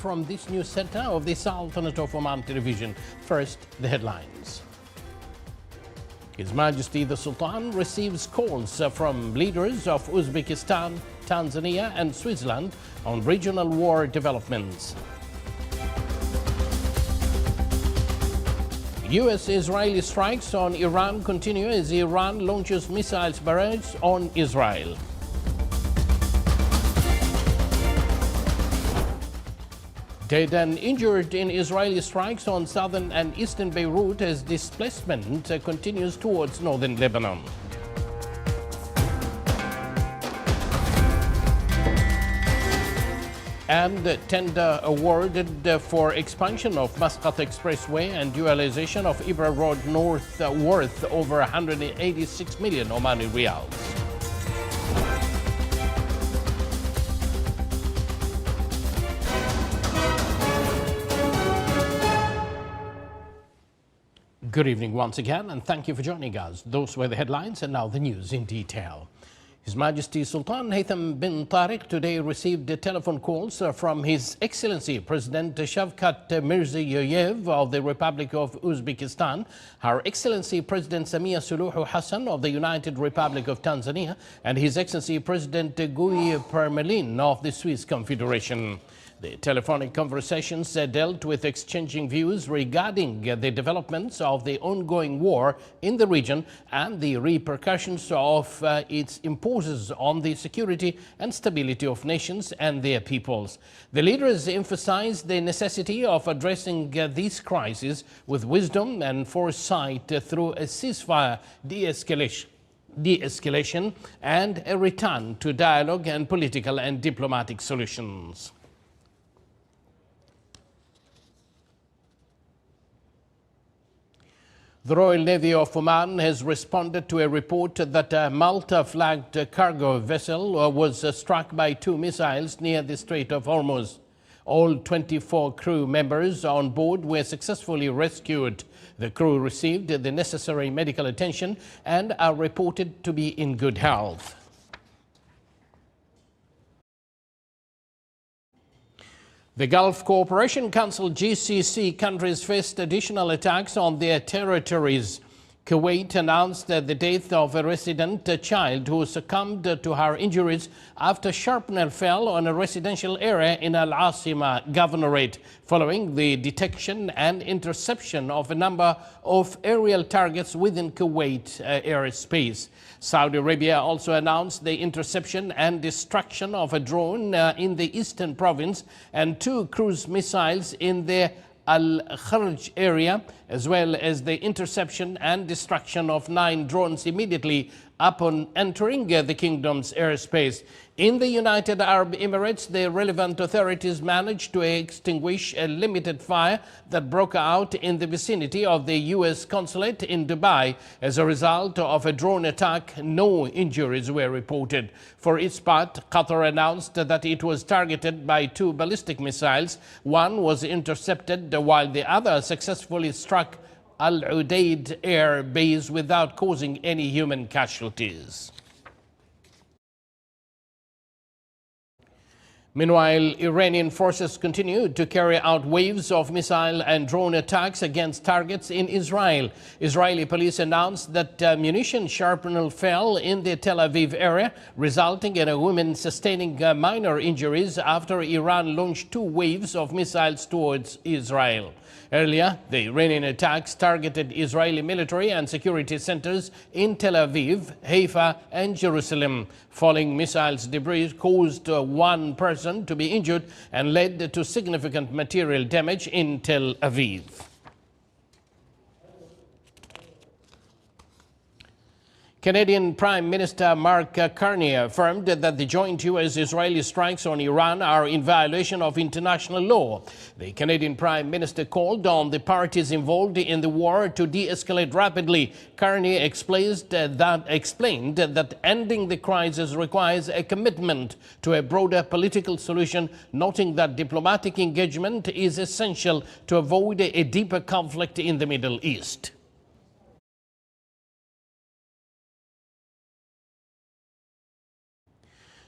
from this news center of the Sultanate of Oman television. First, the headlines. His Majesty the Sultan receives calls from leaders of Uzbekistan, Tanzania and Switzerland on regional war developments. US-Israeli strikes on Iran continue as Iran launches missiles barrage on Israel. Dead and injured in Israeli strikes on southern and eastern Beirut as displacement continues towards northern Lebanon. And tender awarded for expansion of Muscat Expressway and dualization of Ibra Road North worth over 186 million Omani riyals. Good evening once again, and thank you for joining us. Those were the headlines, and now the news in detail. His Majesty Sultan Haytham bin Tariq today received telephone calls from His Excellency President Shavkat Mirziyoyev of the Republic of Uzbekistan, Her Excellency President Samia Suluhu Hassan of the United Republic of Tanzania, and His Excellency President Guy Parmelin of the Swiss Confederation. The telephonic conversations dealt with exchanging views regarding the developments of the ongoing war in the region and the repercussions of its imposes on the security and stability of nations and their peoples. The leaders emphasized the necessity of addressing these crises with wisdom and foresight through a ceasefire, de-escalation and a return to dialogue and political and diplomatic solutions. The Royal Navy of Oman has responded to a report that a Malta-flagged cargo vessel was struck by 2 missiles near the Strait of Hormuz. All 24 crew members on board were successfully rescued. The crew received the necessary medical attention and are reported to be in good health. The Gulf Cooperation Council GCC countries faced additional attacks on their territories. Kuwait announced the death of a resident child who succumbed to her injuries after shrapnel fell on a residential area in Al Asima Governorate, following the detection and interception of a number of aerial targets within Kuwait airspace. Saudi Arabia also announced the interception and destruction of a drone in the eastern province and 2 cruise missiles in the Al-Kharj area, as well as the interception and destruction of 9 drones immediately upon entering the kingdom's airspace. In the United Arab Emirates, the relevant authorities managed to extinguish a limited fire that broke out in the vicinity of the U.S. consulate in Dubai. As a result of a drone attack, no injuries were reported. For its part, Qatar announced that it was targeted by 2 ballistic missiles. One was intercepted while the other successfully struck Al Udeid air base without causing any human casualties. Meanwhile, Iranian forces continued to carry out waves of missile and drone attacks against targets in Israel. Israeli police announced that munition shrapnel fell in the Tel Aviv area, resulting in a woman sustaining minor injuries after Iran launched 2 waves of missiles towards Israel. Earlier, the Iranian attacks targeted Israeli military and security centers in Tel Aviv, Haifa and Jerusalem. Falling missiles debris caused 1 person to be injured and led to significant material damage in Tel Aviv. Canadian Prime Minister Mark Carney affirmed that the joint U.S.-Israeli strikes on Iran are in violation of international law. The Canadian Prime Minister called on the parties involved in the war to de-escalate rapidly. Carney explained that ending the crisis requires a commitment to a broader political solution, noting that diplomatic engagement is essential to avoid a deeper conflict in the Middle East.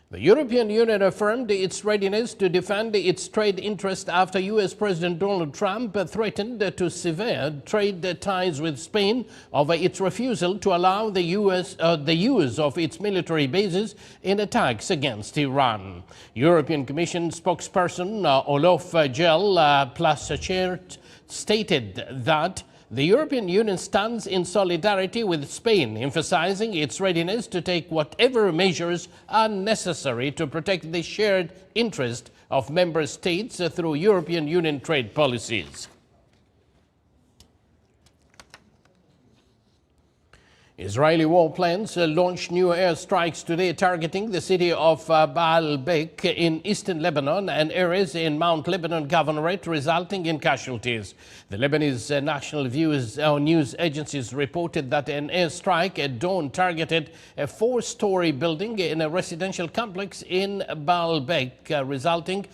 The European Union affirmed its readiness to defend its trade interests after U.S. President Donald Trump threatened to sever trade ties with Spain over its refusal to allow the use of its military bases in attacks against Iran. European Commission spokesperson Olof Plasschaert stated that the European Union stands in solidarity with Spain, emphasizing its readiness to take whatever measures are necessary to protect the shared interest of member states through European Union trade policies. Israeli warplanes launched new airstrikes today targeting the city of Baalbek in eastern Lebanon and areas in Mount Lebanon Governorate, resulting in casualties. The Lebanese national news agencies reported that an airstrike at dawn targeted a four-story building in a residential complex in Baalbek, resulting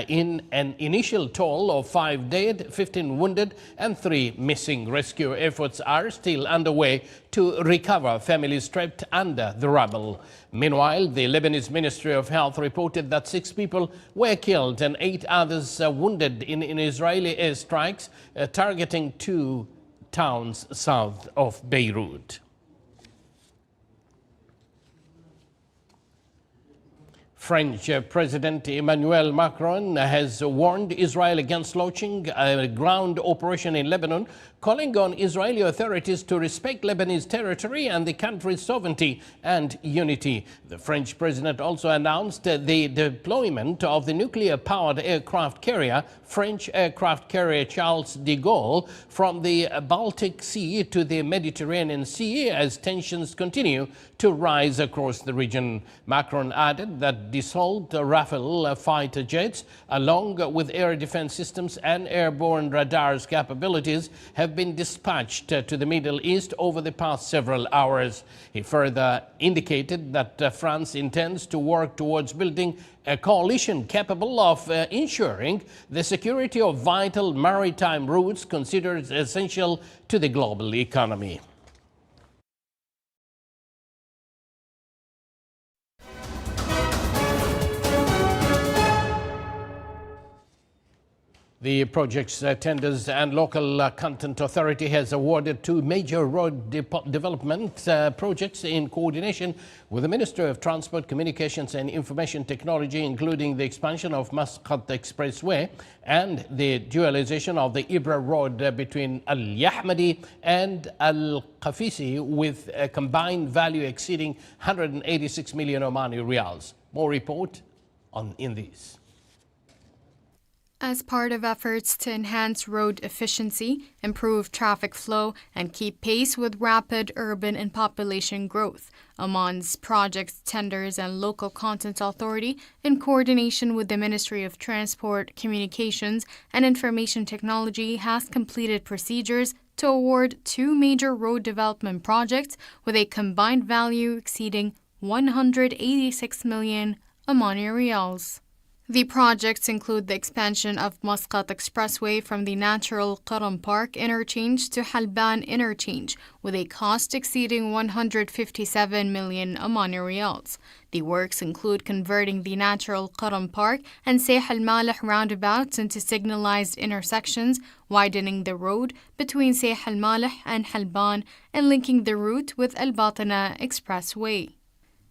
in an initial toll of 5 dead, 15 wounded, and 3 missing. Rescue efforts are still underway to recover families trapped under the rubble. Meanwhile, the Lebanese Ministry of Health reported that 6 people were killed and 8 others wounded in Israeli airstrikes targeting 2 towns south of Beirut. French President Emmanuel Macron has warned Israel against launching a ground operation in Lebanon, calling on Israeli authorities to respect Lebanese territory and the country's sovereignty and unity. The French president also announced the deployment of the nuclear-powered aircraft carrier, French aircraft carrier Charles de Gaulle, from the Baltic Sea to the Mediterranean Sea as tensions continue to rise across the region. Macron added that Dassault Rafale fighter jets, along with air defense systems and airborne radars capabilities, have been dispatched to the Middle East over the past several hours. He further indicated that France intends to work towards building a coalition capable of ensuring the security of vital maritime routes considered essential to the global economy. The project's tenders and local content authority has awarded 2 major road development projects in coordination with the Ministry of Transport, Communications and Information Technology, including the expansion of Muscat Expressway and the dualization of the Ibra Road between Al-Yahmadi and Al-Qafisi, with a combined value exceeding 186 million Omani Riyals. More report in these. As part of efforts to enhance road efficiency, improve traffic flow, and keep pace with rapid urban and population growth, Oman's Projects, Tenders and Local Content Authority, in coordination with the Ministry of Transport, Communications and Information Technology, has completed procedures to award 2 major road development projects with a combined value exceeding 186 million Omani Riyals. The projects include the expansion of Muscat Expressway from the Natural Qaram Park interchange to Halban interchange, with a cost exceeding 157 million Omani Riyals. The works include converting the Natural Qaram Park and Sayh al-Malih roundabouts into signalized intersections, widening the road between Sayh al-Malih and Halban, and linking the route with Al-Batina Expressway.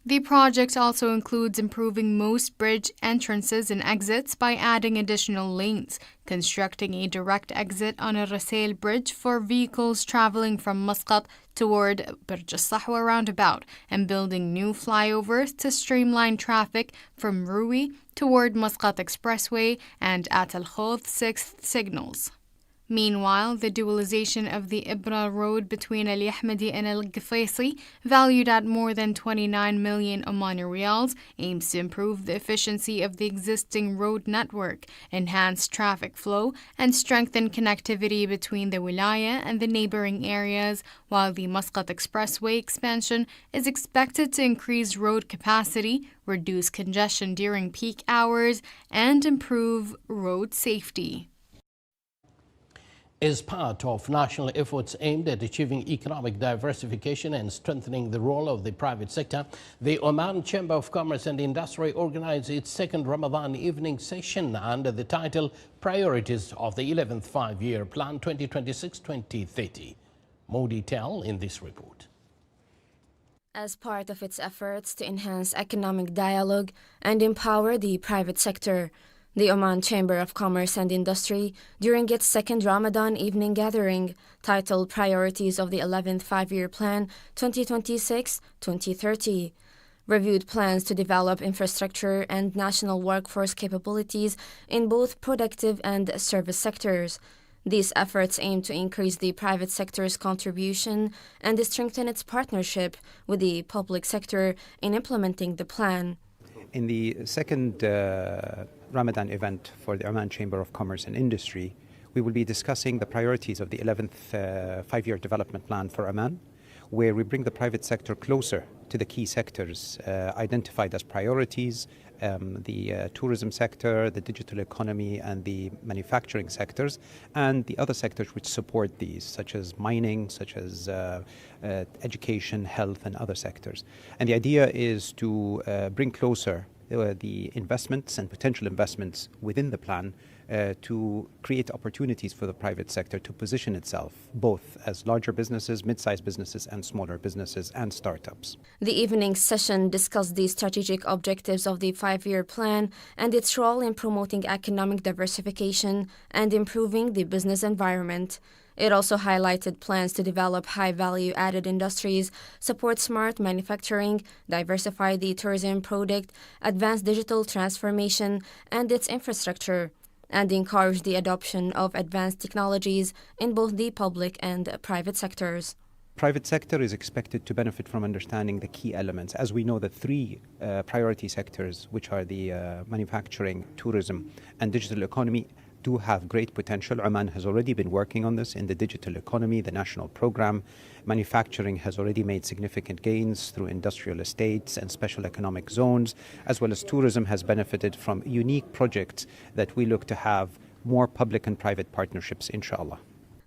The project also includes improving most bridge entrances and exits by adding additional lanes, constructing a direct exit on a Rasail bridge for vehicles traveling from Muscat toward Burj al-Sahwa roundabout, and building new flyovers to streamline traffic from Rui toward Muscat Expressway and at Al-Khouth 6th signals. Meanwhile, the dualization of the Ibra Road between Al-Yahmadi and Al-Qafisi, valued at more than 29 million Omani Riyals, aims to improve the efficiency of the existing road network, enhance traffic flow, and strengthen connectivity between the Wilaya and the neighboring areas, while the Muscat Expressway expansion is expected to increase road capacity, reduce congestion during peak hours, and improve road safety. As part of national efforts aimed at achieving economic diversification and strengthening the role of the private sector, the Oman Chamber of Commerce and Industry organized its second Ramadan evening session under the title Priorities of the 11th Five-Year Plan 2026-2030. More detail in this report. As part of its efforts to enhance economic dialogue and empower the private sector, the Oman Chamber of Commerce and Industry, during its second Ramadan evening gathering, titled Priorities of the 11th Five-Year Plan 2026-2030, reviewed plans to develop infrastructure and national workforce capabilities in both productive and service sectors. These efforts aim to increase the private sector's contribution and strengthen its partnership with the public sector in implementing the plan. In the second Ramadan event for the Oman Chamber of Commerce and Industry, we will be discussing the priorities of the 11th Five-Year Development Plan for Oman, where we bring the private sector closer to the key sectors identified as priorities, the tourism sector, the digital economy, and the manufacturing sectors, and the other sectors which support these, such as mining, such as education, health, and other sectors. And the idea is to bring closer the investments and potential investments within the plan to create opportunities for the private sector to position itself both as larger businesses, mid-sized businesses, and smaller businesses and startups. The evening session discussed the strategic objectives of the five-year plan and its role in promoting economic diversification and improving the business environment. It also highlighted plans to develop high-value-added industries, support smart manufacturing, diversify the tourism product, advance digital transformation and its infrastructure, and encourage the adoption of advanced technologies in both the public and private sectors. Private sector is expected to benefit from understanding the key elements. As we know, the three priority sectors, which are the manufacturing, tourism, and digital economy, do have great potential. Oman has already been working on this in the digital economy, the national program. Manufacturing has already made significant gains through industrial estates and special economic zones, as well as tourism has benefited from unique projects that we look to have more public and private partnerships, inshallah.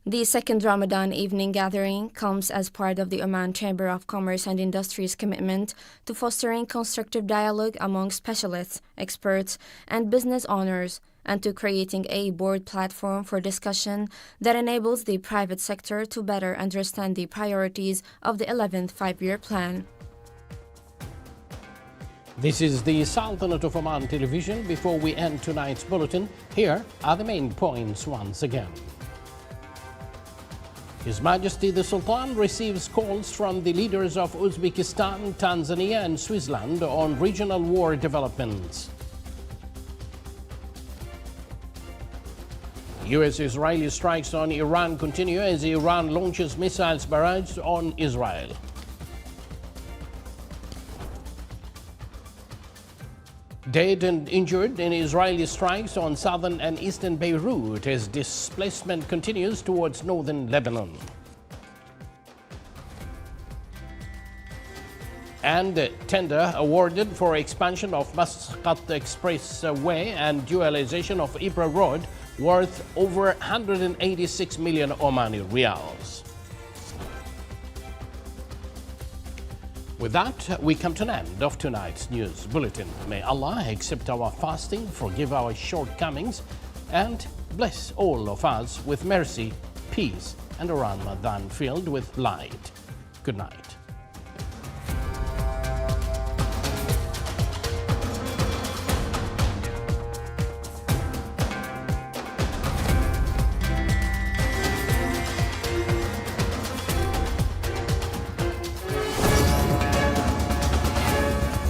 The second Ramadan evening gathering comes as part of the Oman Chamber of Commerce and Industry's commitment to fostering constructive dialogue among specialists, experts, and business owners, and to creating a board platform for discussion that enables the private sector to better understand the priorities of the 11th Five-Year Plan. This is the Sultanate of Oman television. Before we end tonight's bulletin, here are the main points once again. His Majesty the Sultan receives calls from the leaders of Uzbekistan, Tanzania and Switzerland on regional war developments. US-Israeli strikes on Iran continue as Iran launches missiles barrage on Israel. Dead and injured in Israeli strikes on southern and eastern Beirut as displacement continues towards northern Lebanon. And tender awarded for expansion of Muscat Expressway and dualization of Ibra Road worth over 186 million Omani Riyals. With that, we come to an end of tonight's news bulletin. May Allah accept our fasting, forgive our shortcomings, and bless all of us with mercy, peace, and a Ramadan filled with light. Good night.